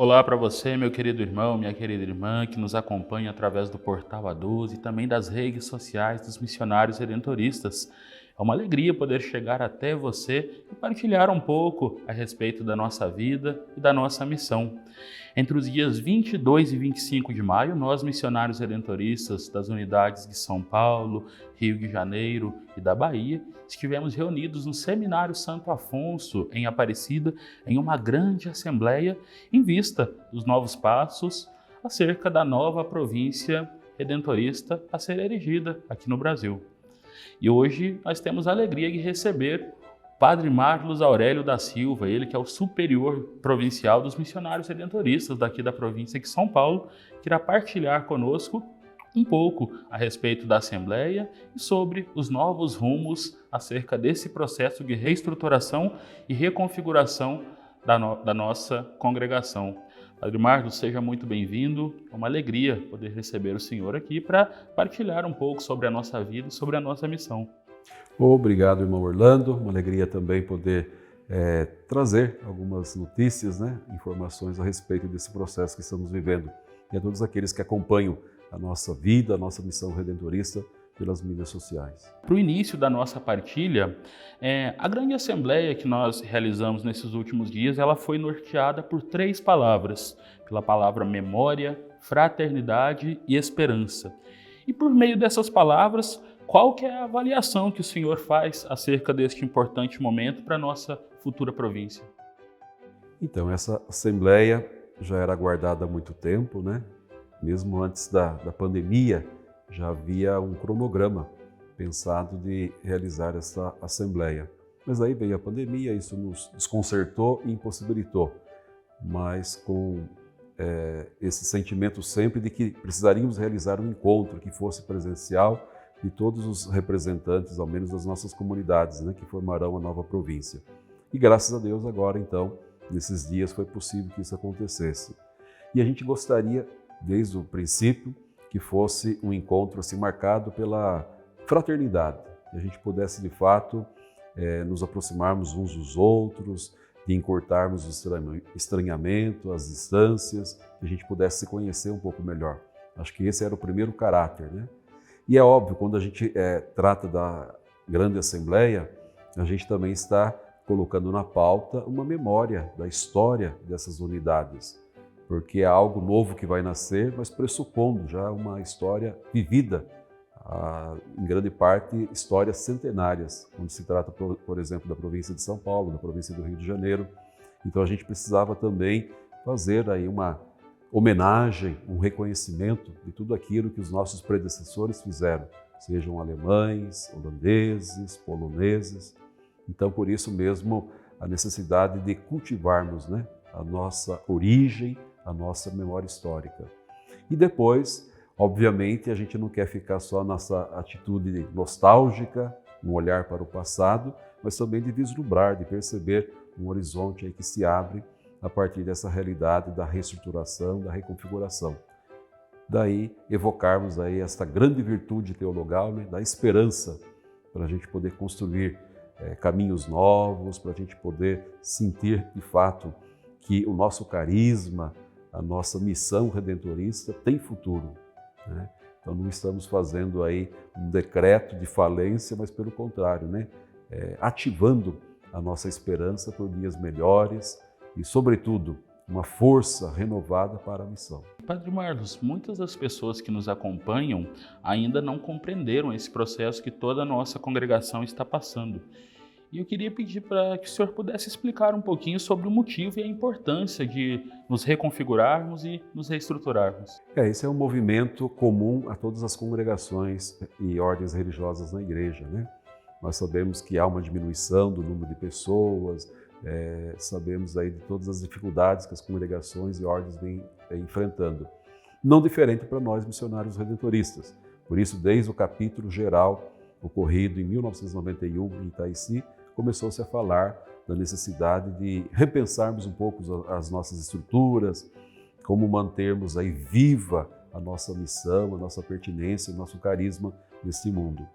Olá para você, meu querido irmão, minha querida irmã, que nos acompanha através do Portal A12 e também das redes sociais dos missionários redentoristas. É uma alegria poder chegar até você e partilhar um pouco a respeito da nossa vida e da nossa missão. Entre os dias 22 e 25 de maio, nós, missionários redentoristas das unidades de São Paulo, Rio de Janeiro e da Bahia, estivemos reunidos no Seminário Santo Afonso, em Aparecida, em uma grande assembleia em vista dos novos passos acerca da nova província redentorista a ser erigida aqui no Brasil. E hoje nós temos a alegria de receber Padre Marlos Aurélio da Silva, ele que é o superior provincial dos missionários redentoristas daqui da província de São Paulo, que irá partilhar conosco um pouco a respeito da Assembleia e sobre os novos rumos acerca desse processo de reestruturação e reconfiguração da nossa congregação. Padre Marlos, seja muito bem-vindo. É uma alegria poder receber o senhor aqui para partilhar um pouco sobre a nossa vida e sobre a nossa missão. Obrigado, irmão Orlando. Uma alegria também poder trazer algumas notícias, informações a respeito desse processo que estamos vivendo. E a todos aqueles que acompanham a nossa vida, a nossa missão redentorista pelas mídias sociais. Para o início da nossa partilha, a grande assembleia que nós realizamos nesses últimos dias, ela foi norteada por 3 palavras, pela palavra memória, fraternidade e esperança. E por meio dessas palavras, qual que é a avaliação que o senhor faz acerca deste importante momento para a nossa futura província? Então, essa assembleia já era aguardada há muito tempo, Mesmo antes da pandemia, já havia um cronograma pensado de realizar essa assembleia. Mas aí veio a pandemia, isso nos desconcertou e impossibilitou. Mas com esse sentimento sempre de que precisaríamos realizar um encontro que fosse presencial de todos os representantes, ao menos das nossas comunidades, que formarão a nova província. E graças a Deus agora, então, nesses dias foi possível que isso acontecesse. E a gente gostaria, desde o princípio, que fosse um encontro assim marcado pela fraternidade, que a gente pudesse de fato nos aproximarmos uns dos outros, de encurtarmos o estranhamento, as distâncias, que a gente pudesse se conhecer um pouco melhor. Acho que esse era o primeiro caráter, E é óbvio, quando a gente trata da grande assembleia, a gente também está colocando na pauta uma memória da história dessas unidades, porque é algo novo que vai nascer, mas pressupondo já uma história vivida, em grande parte histórias centenárias, quando se trata, por exemplo, da província de São Paulo, da província do Rio de Janeiro. Então a gente precisava também fazer aí uma homenagem, um reconhecimento de tudo aquilo que os nossos predecessores fizeram, sejam alemães, holandeses, poloneses. Então, por isso mesmo, a necessidade de cultivarmos a nossa origem, a nossa memória histórica. E depois, obviamente, a gente não quer ficar só nessa atitude nostálgica, um olhar para o passado, mas também de vislumbrar, de perceber um horizonte aí que se abre a partir dessa realidade da reestruturação, da reconfiguração. Daí, evocarmos aí essa grande virtude teologal, da esperança, para a gente poder construir caminhos novos, para a gente poder sentir, de fato, que o nosso carisma, a nossa missão redentorista tem futuro. Então, não estamos fazendo aí um decreto de falência, mas pelo contrário, ativando a nossa esperança por dias melhores, e, sobretudo, uma força renovada para a missão. Padre Marlos, muitas das pessoas que nos acompanham ainda não compreenderam esse processo que toda a nossa congregação está passando. E eu queria pedir para que o senhor pudesse explicar um pouquinho sobre o motivo e a importância de nos reconfigurarmos e nos reestruturarmos. Esse é um movimento comum a todas as congregações e ordens religiosas na igreja, Nós sabemos que há uma diminuição do número de pessoas, sabemos aí de todas as dificuldades que as congregações e ordens vêm enfrentando. Não diferente para nós, missionários redentoristas. Por isso, desde o capítulo geral, ocorrido em 1991 em Itaici, começou-se a falar da necessidade de repensarmos um pouco as nossas estruturas, como mantermos aí viva a nossa missão, a nossa pertinência, o nosso carisma nesse mundo.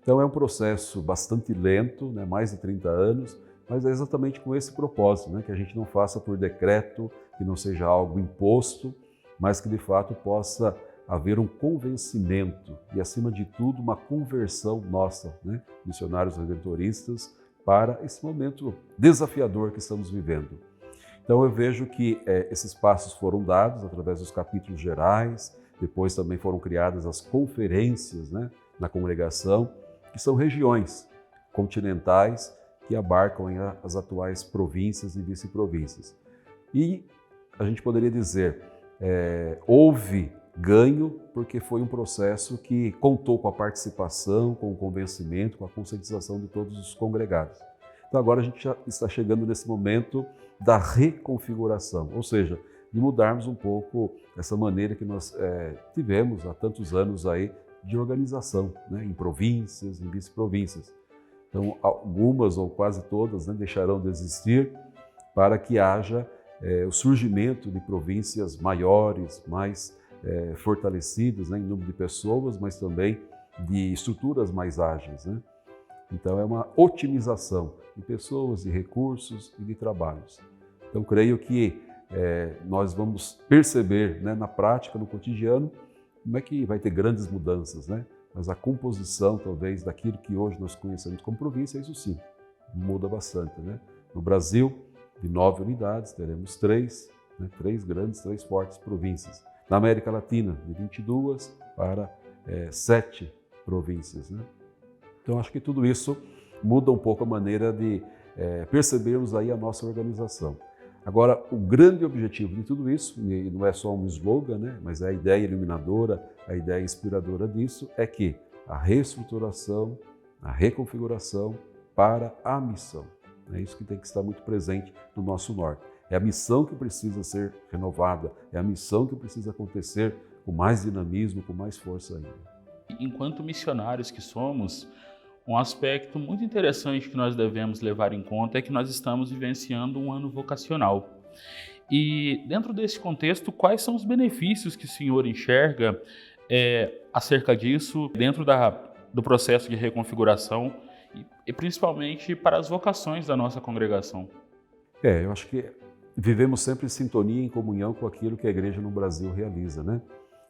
Então é um processo bastante lento, mais de 30 anos, mas é exatamente com esse propósito, que a gente não faça por decreto que não seja algo imposto, mas que de fato possa haver um convencimento e, acima de tudo, uma conversão nossa, né, missionários redentoristas, para esse momento desafiador que estamos vivendo. Então eu vejo que esses passos foram dados através dos capítulos gerais, depois também foram criadas as conferências, né, na congregação, que são regiões continentais que abarcam as atuais províncias e vice-províncias. E a gente poderia dizer, houve ganho porque foi um processo que contou com a participação, com o convencimento, com a conscientização de todos os congregados. Então agora a gente já está chegando nesse momento da reconfiguração, ou seja, de mudarmos um pouco essa maneira que nós tivemos há tantos anos aí de organização, né, em províncias, em vice-províncias. Então algumas ou quase todas, né, deixarão de existir para que haja o surgimento de províncias maiores, mais fortalecidas, né, em número de pessoas, mas também de estruturas mais ágeis, né? Então é uma otimização de pessoas, de recursos e de trabalhos. Então creio que nós vamos perceber, né, na prática, no cotidiano, como é que vai ter grandes mudanças, né? Mas a composição, talvez, daquilo que hoje nós conhecemos como província, isso sim, muda bastante, né? No Brasil, de 9 unidades, teremos 3, né, 3 grandes, 3 fortes províncias. Na América Latina, de 22 para 7 províncias, né? Então, acho que tudo isso muda um pouco a maneira de percebermos aí a nossa organização. Agora, o grande objetivo de tudo isso, e não é só um slogan, né, mas é a ideia iluminadora, a ideia inspiradora disso, é que a reestruturação, a reconfiguração para a missão. É isso que tem que estar muito presente no nosso norte. É a missão que precisa ser renovada, é a missão que precisa acontecer com mais dinamismo, com mais força ainda. Enquanto missionários que somos, um aspecto muito interessante que nós devemos levar em conta é que nós estamos vivenciando um ano vocacional. E dentro desse contexto, quais são os benefícios que o senhor enxerga acerca disso dentro do processo de reconfiguração e principalmente para as vocações da nossa congregação? Eu acho que vivemos sempre em sintonia, em comunhão com aquilo que a igreja no Brasil realiza, né?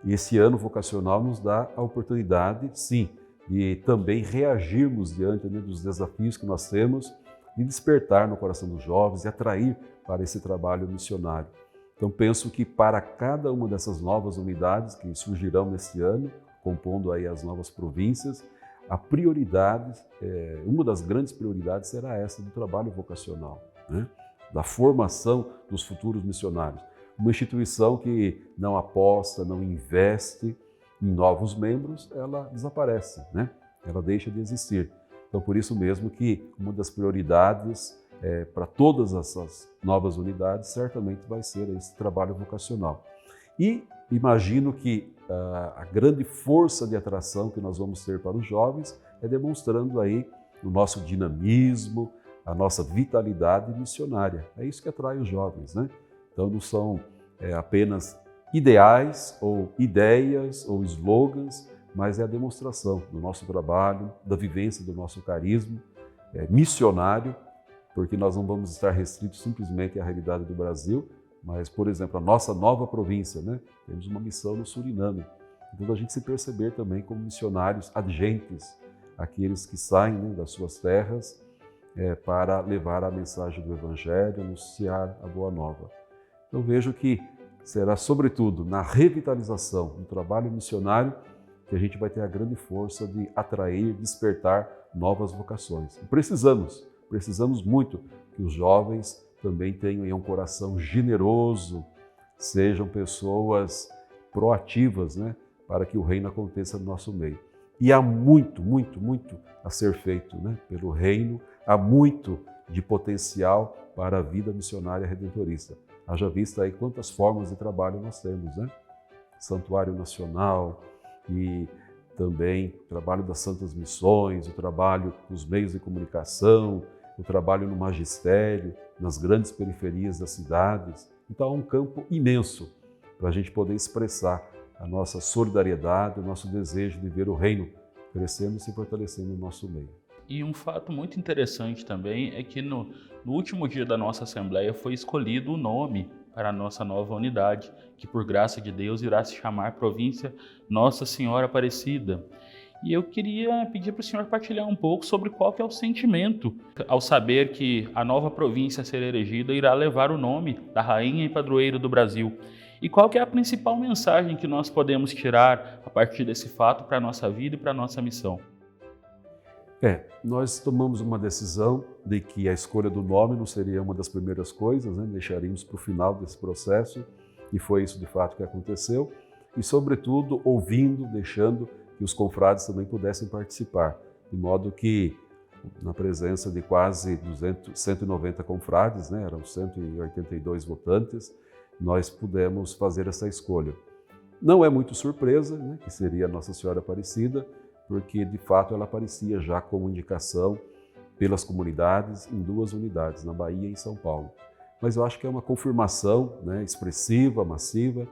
E esse ano vocacional nos dá a oportunidade, sim, de também reagirmos diante, né, dos desafios que nós temos, de despertar no coração dos jovens e atrair para esse trabalho missionário. Então penso que para cada uma dessas novas unidades que surgirão nesse ano, compondo aí as novas províncias, a prioridade, uma das grandes prioridades será essa do trabalho vocacional, né? Da formação dos futuros missionários. Uma instituição que não aposta, não investe em novos membros, ela desaparece, né? Ela deixa de existir. Então, por isso mesmo que uma das prioridades para todas essas novas unidades certamente vai ser esse trabalho vocacional. E imagino que a grande força de atração que nós vamos ter para os jovens é demonstrando aí o nosso dinamismo, a nossa vitalidade missionária. É isso que atrai os jovens, né? Então não são apenas ideais ou ideias ou slogans, mas é a demonstração do nosso trabalho, da vivência do nosso carisma missionário, porque nós não vamos estar restritos simplesmente à realidade do Brasil, mas, por exemplo, a nossa nova província, né? Temos uma missão no Suriname. Então a gente se perceber também como missionários adjentes, aqueles que saem, né, das suas terras para levar a mensagem do Evangelho, anunciar a Boa Nova. Eu vejo que será, sobretudo, na revitalização do trabalho missionário que a gente vai ter a grande força de atrair, despertar novas vocações. E precisamos muito que os jovens também tenham um coração generoso, sejam pessoas proativas, né, para que o reino aconteça no nosso meio. E há muito, muito, muito a ser feito, né, pelo reino, há muito de potencial para a vida missionária redentorista. Haja vista aí quantas formas de trabalho nós temos, né? Santuário Nacional e também o trabalho das Santas Missões, o trabalho nos meios de comunicação, o trabalho no magistério, nas grandes periferias das cidades. Então há um campo imenso para a gente poder expressar a nossa solidariedade, o nosso desejo de ver o reino crescendo e se fortalecendo no nosso meio. E um fato muito interessante também é que no último dia da nossa Assembleia foi escolhido o nome para a nossa nova unidade, que por graça de Deus irá se chamar Província Nossa Senhora Aparecida. E eu queria pedir para o senhor partilhar um pouco sobre qual que é o sentimento ao saber que a nova província a ser erigida irá levar o nome da Rainha e Padroeira do Brasil. E qual que é a principal mensagem que nós podemos tirar a partir desse fato para a nossa vida e para a nossa missão? Nós tomamos uma decisão de que a escolha do nome não seria uma das primeiras coisas, né? Deixaríamos para o final desse processo, e foi isso de fato que aconteceu. E, sobretudo, ouvindo, deixando que os confrades também pudessem participar, de modo que, na presença de quase 190 confrades, né, eram 182 votantes, nós pudemos fazer essa escolha. Não é muito surpresa, né, que seria Nossa Senhora Aparecida, porque de fato ela aparecia já como indicação pelas comunidades em 2 unidades, na Bahia e em São Paulo. Mas eu acho que é uma confirmação, né, expressiva, massiva,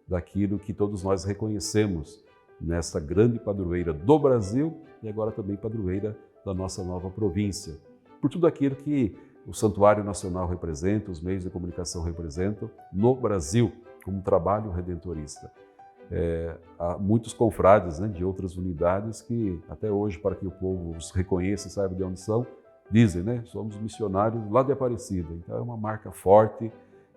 daquilo que todos nós reconhecemos nessa grande padroeira do Brasil e agora também padroeira da nossa nova província. Por tudo aquilo que o Santuário Nacional representa, os meios de comunicação representam no Brasil, como trabalho redentorista. Há muitos confrades, né, de outras unidades que até hoje, para que o povo os reconheça e saiba de onde são, dizem, né, somos missionários lá de Aparecida. Então é uma marca forte,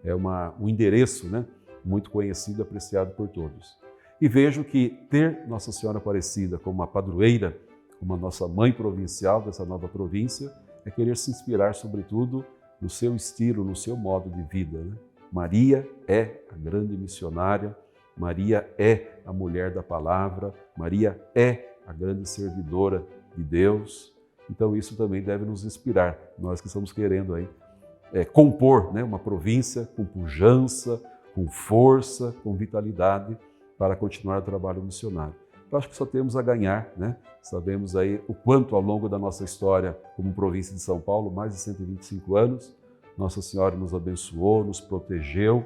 é um endereço, né, muito conhecido e apreciado por todos. E vejo que ter Nossa Senhora Aparecida como uma padroeira, como a nossa mãe provincial dessa nova província, é querer se inspirar, sobretudo, no seu estilo, no seu modo de vida, né? Maria é a grande missionária, Maria é a mulher da palavra, Maria é a grande servidora de Deus. Então isso também deve nos inspirar, nós que estamos querendo aí compor, né, uma província com pujança, com força, com vitalidade, para continuar o trabalho missionário. Eu acho que só temos a ganhar, né? Sabemos aí o quanto ao longo da nossa história como província de São Paulo, mais de 125 anos, Nossa Senhora nos abençoou, nos protegeu.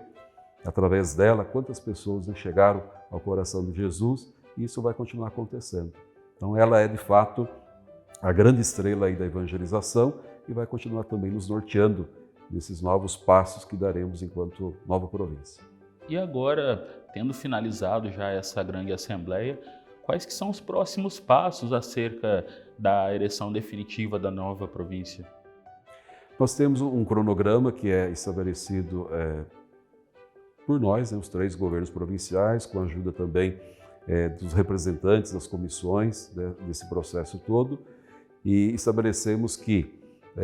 Através dela, quantas pessoas chegaram ao coração de Jesus, e isso vai continuar acontecendo. Então ela é de fato a grande estrela aí da evangelização e vai continuar também nos norteando nesses novos passos que daremos enquanto nova província. E agora, tendo finalizado já essa grande assembleia, quais que são os próximos passos acerca da ereção definitiva da nova província? Nós temos um cronograma que é estabelecido por nós, né, os 3 governos provinciais, com a ajuda também dos representantes das comissões desse processo todo, e estabelecemos que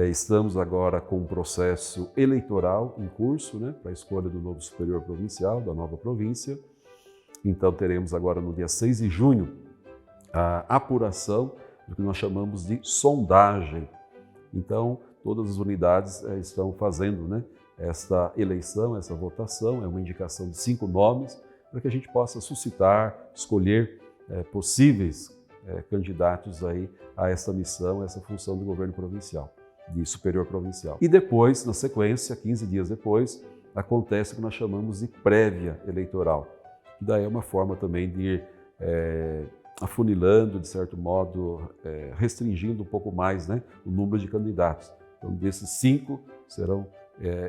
estamos agora com um processo eleitoral em curso, né, para a escolha do novo superior provincial, da nova província. Então teremos agora no dia 6 de junho a apuração do que nós chamamos de sondagem. Então todas as unidades estão fazendo, né, esta eleição, essa votação, é uma indicação de 5 nomes, para que a gente possa suscitar, escolher possíveis candidatos aí a essa missão, a essa função do governo provincial, de superior provincial. E depois, na sequência, 15 dias depois, acontece o que nós chamamos de prévia eleitoral, que daí é uma forma também de ir afunilando, de certo modo, restringindo um pouco mais, né, o número de candidatos. Então, desses 5 serão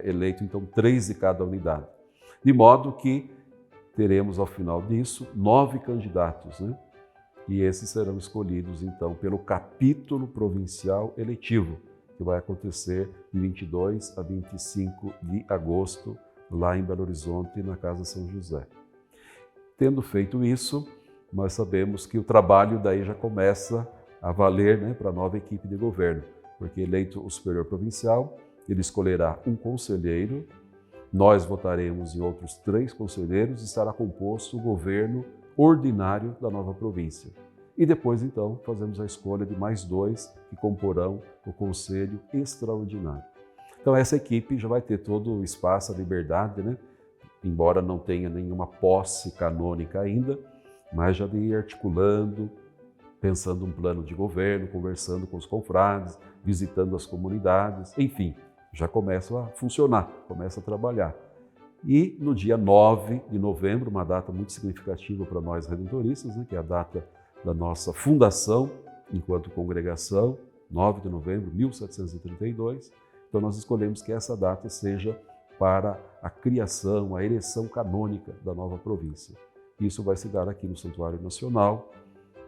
eleitos, então, 3 de cada unidade. De modo que teremos, ao final disso, 9 candidatos, né? E esses serão escolhidos, então, pelo capítulo provincial eletivo, que vai acontecer de 22 a 25 de agosto, lá em Belo Horizonte, na Casa São José. Tendo feito isso, nós sabemos que o trabalho daí já começa a valer, né, para a nova equipe de governo, porque eleito o superior provincial, ele escolherá um conselheiro, nós votaremos em outros 3 conselheiros e estará composto o governo ordinário da nova província. E depois, então, fazemos a escolha de mais 2 que comporão o conselho extraordinário. Então essa equipe já vai ter todo o espaço, a liberdade, né? Embora não tenha nenhuma posse canônica ainda, mas já de ir articulando, pensando um plano de governo, conversando com os confrades, visitando as comunidades, enfim, já começa a funcionar, começa a trabalhar. E no dia 9 de novembro, uma data muito significativa para nós redentoristas, né, que é a data da nossa fundação enquanto congregação, 9 de novembro de 1732, então nós escolhemos que essa data seja para a criação, a ereção canônica da nova província. Isso vai se dar aqui no Santuário Nacional,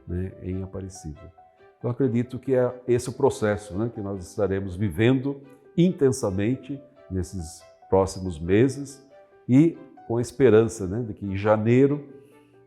né, em Aparecida. Então acredito que é esse o processo, né, que nós estaremos vivendo intensamente nesses próximos meses e com a esperança, né, de que em janeiro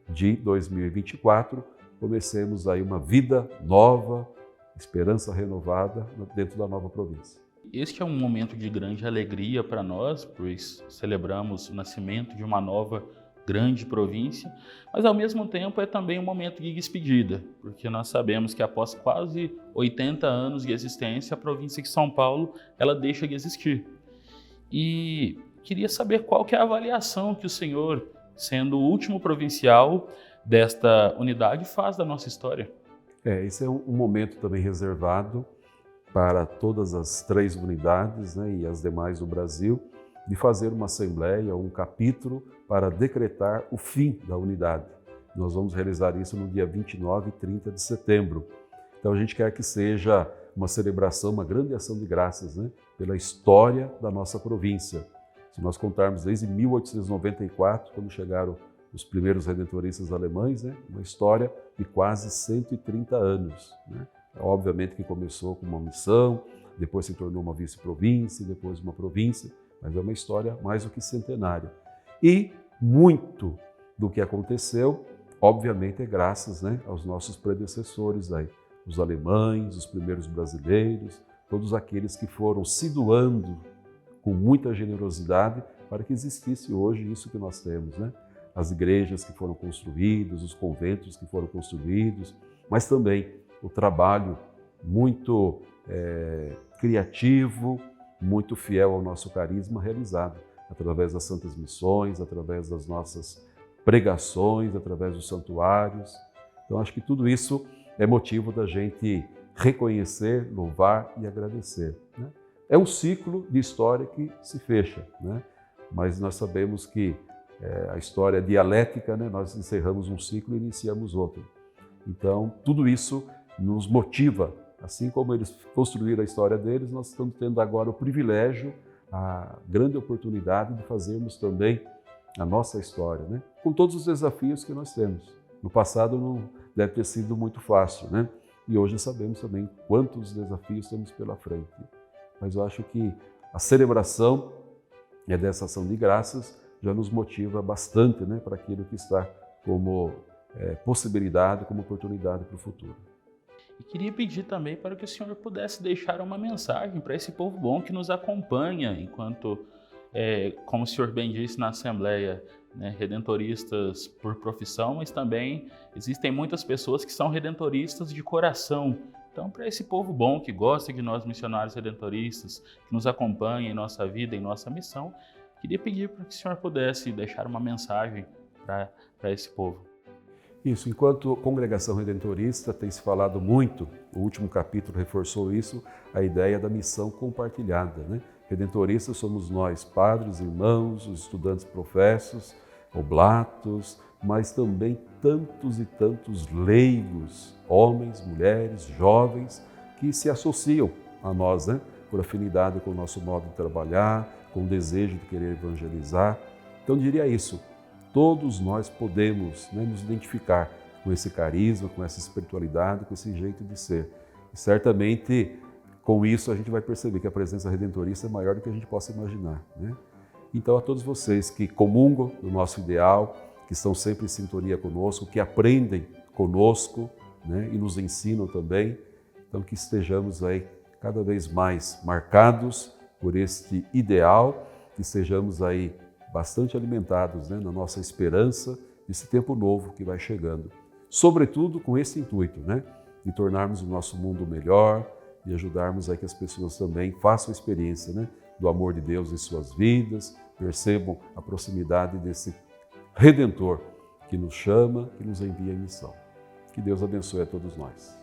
de 2024 comecemos aí uma vida nova, esperança renovada dentro da nova província. Este é um momento de grande alegria para nós, pois celebramos o nascimento de uma nova grande província, mas ao mesmo tempo é também um momento de despedida, porque nós sabemos que após quase 80 anos de existência, a província de São Paulo, ela deixa de existir. E queria saber qual que é a avaliação que o senhor, sendo o último provincial desta unidade, faz da nossa história. Esse é um momento também reservado para todas as 3 unidades, né, e as demais do Brasil, de fazer uma assembleia, um capítulo para decretar o fim da unidade. Nós vamos realizar isso no dia 29 e 30 de setembro. Então a gente quer que seja uma celebração, uma grande ação de graças, né, pela história da nossa província. Se nós contarmos desde 1894, quando chegaram os primeiros redentoristas alemães, né, uma história de quase 130 anos. Né? Obviamente que começou com uma missão, depois se tornou uma vice-província, depois uma província, mas é uma história mais do que centenária. E muito do que aconteceu, obviamente, é graças, né, aos nossos predecessores, aí, os alemães, os primeiros brasileiros, todos aqueles que foram se doando com muita generosidade para que existisse hoje isso que nós temos, né? As igrejas que foram construídas, os conventos que foram construídos, mas também o trabalho muito criativo, muito fiel ao nosso carisma realizado através das santas missões, através das nossas pregações, através dos santuários. Então acho que tudo isso é motivo da gente reconhecer, louvar e agradecer, né? É um ciclo de história que se fecha, né? Mas nós sabemos que a história dialética, né? Nós encerramos um ciclo e iniciamos outro. Então tudo isso nos motiva. Assim como eles construíram a história deles, nós estamos tendo agora o privilégio, a grande oportunidade de fazermos também a nossa história, né? Com todos os desafios que nós temos. No passado não deve ter sido muito fácil, né? E hoje sabemos também quantos desafios temos pela frente. Mas eu acho que a celebração dessa ação de graças já nos motiva bastante, né, para aquilo que está como possibilidade, como oportunidade para o futuro. E queria pedir também para que o senhor pudesse deixar uma mensagem para esse povo bom que nos acompanha enquanto, como o senhor bem disse na Assembleia, né, redentoristas por profissão, mas também existem muitas pessoas que são redentoristas de coração. Então, para esse povo bom que gosta de nós missionários redentoristas, que nos acompanha em nossa vida, em nossa missão, queria pedir para que o senhor pudesse deixar uma mensagem para esse povo. Isso, enquanto congregação redentorista tem se falado muito, o último capítulo reforçou isso, a ideia da missão compartilhada, né? Redentoristas somos nós, padres, irmãos, os estudantes professos, oblatos, mas também tantos e tantos leigos, homens, mulheres, jovens, que se associam a nós, né? Por afinidade com o nosso modo de trabalhar, com o desejo de querer evangelizar. Então, eu diria isso. Todos nós podemos, né, nos identificar com esse carisma, com essa espiritualidade, com esse jeito de ser. E certamente, com isso, a gente vai perceber que a presença redentorista é maior do que a gente possa imaginar, né? Então, a todos vocês que comungam do nosso ideal, que estão sempre em sintonia conosco, que aprendem conosco, né, e nos ensinam também, então que estejamos aí cada vez mais marcados por este ideal, que estejamos aí bastante alimentados, né, na nossa esperança desse tempo novo que vai chegando. Sobretudo com esse intuito, né, de tornarmos o nosso mundo melhor e ajudarmos a que as pessoas também façam experiência, né, do amor de Deus em suas vidas, percebam a proximidade desse Redentor que nos chama, que nos envia em missão. Que Deus abençoe a todos nós.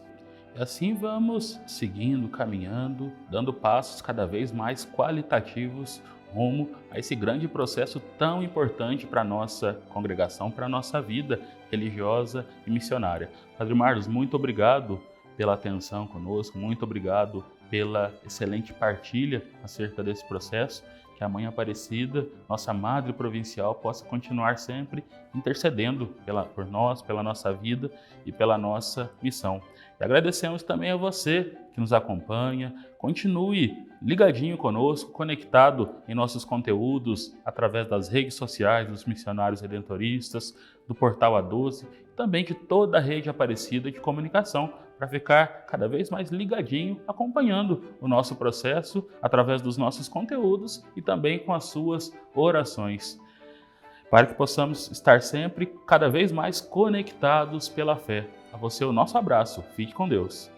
E assim vamos seguindo, caminhando, dando passos cada vez mais qualitativos rumo a esse grande processo tão importante para a nossa congregação, para a nossa vida religiosa e missionária. Padre Marlos, muito obrigado pela atenção conosco, muito obrigado pela excelente partilha acerca desse processo que a Mãe Aparecida, nossa Madre Provincial, possa continuar sempre intercedendo por nós, pela nossa vida e pela nossa missão. E agradecemos também a você que nos acompanha. Continue ligadinho conosco, conectado em nossos conteúdos através das redes sociais dos missionários redentoristas, do Portal A12, também de toda a rede Aparecida de comunicação, para ficar cada vez mais ligadinho, acompanhando o nosso processo através dos nossos conteúdos e também com as suas orações, para que possamos estar sempre cada vez mais conectados pela fé. A você o nosso abraço. Fique com Deus.